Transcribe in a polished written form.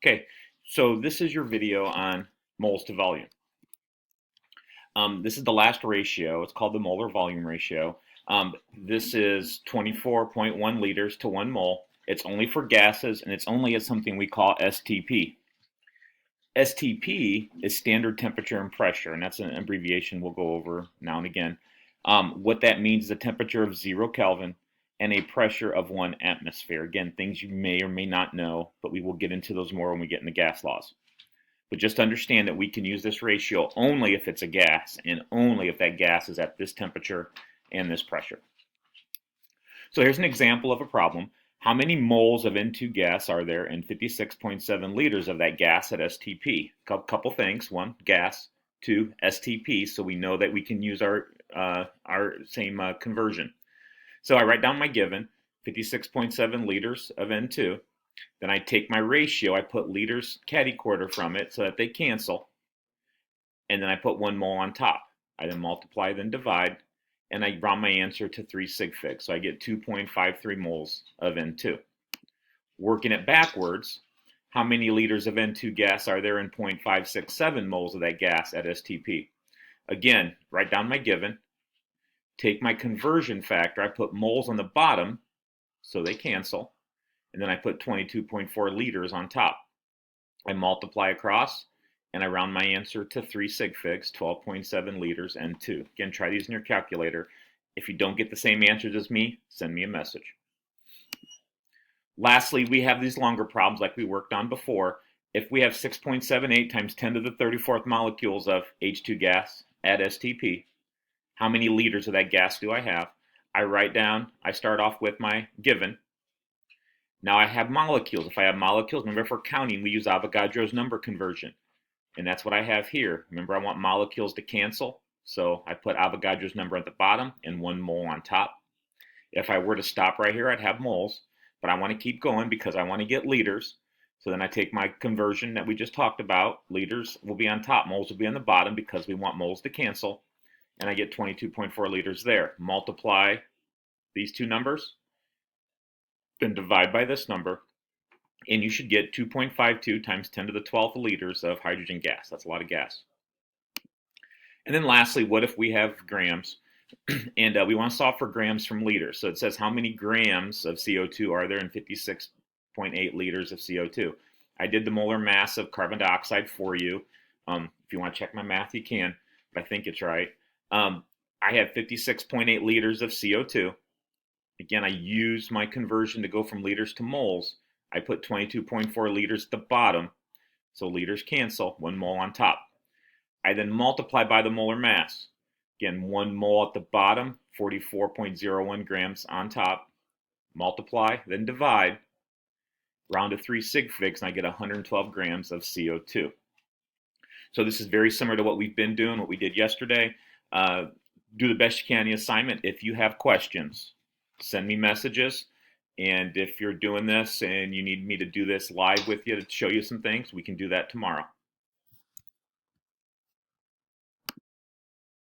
Okay, so this is your video on moles to volume. This is the last ratio. It's called the molar volume ratio. This is 24.1 liters to 1 mole. It's only for gases, and it's only at something we call STP. STP is standard temperature and pressure, and that's an abbreviation we'll go over now and again. What that means is a temperature of 0 Kelvin and a pressure of 1 atmosphere. Again, things you may or may not know, but we will get into those more when we get into gas laws. But just understand that we can use this ratio only if it's a gas and only if that gas is at this temperature and this pressure. So here's an example of a problem. How many moles of N2 gas are there in 56.7 liters of that gas at STP? A couple things. One, gas. Two, STP, so we know that we can use our same conversion. So I write down my given, 56.7 liters of N2. Then I take my ratio, I put liters caddy quarter from it so that they cancel. And then I put 1 mole on top. I then multiply, then divide, and I round my answer to 3 sig fig. So I get 2.53 moles of N2. Working it backwards, how many liters of N2 gas are there in 0.567 moles of that gas at STP? Again, write down my given, take my conversion factor, I put moles on the bottom so they cancel, and then I put 22.4 liters on top. I multiply across, and I round my answer to 3 sig figs, 12.7 liters N2. Again, try these in your calculator. If you don't get the same answers as me, send me a message. Lastly, we have these longer problems like we worked on before. If we have 6.78 times 10 to the 34th molecules of H2 gas at STP, how many liters of that gas do I have? I write down, I start off with my given. Now I have molecules. If I have molecules, remember for counting, we use Avogadro's number conversion. And that's what I have here. Remember, I want molecules to cancel. So I put Avogadro's number at the bottom and 1 mole on top. If I were to stop right here, I'd have moles. But I want to keep going because I want to get liters. So then I take my conversion that we just talked about. Liters will be on top. Moles will be on the bottom because we want moles to cancel. And I get 22.4 liters there. Multiply these two numbers. Then divide by this number, and you should get 2.52 times 10 to the 12th liters of hydrogen gas. That's a lot of gas. And then lastly, what if we have grams, and we want to solve for grams from liters? So it says how many grams of CO2 are there in 56.8 liters of CO2? I did the molar mass of carbon dioxide for you. If you want to check my math, you can, but I think it's right. I have 56.8 liters of CO2. Again, I use my conversion to go from liters to moles. I put 22.4 liters at the bottom, so liters cancel, 1 mole on top. I then multiply by the molar mass. Again, 1 mole at the bottom, 44.01 grams on top. Multiply, then divide, round to 3 sig figs, and I get 112 grams of CO2. So this is very similar to what we've been doing, what we did yesterday. Do the best you can in the assignment. If you have questions, send me messages, and if you're doing this and you need me to do this live with you to show you some things, we can do that tomorrow.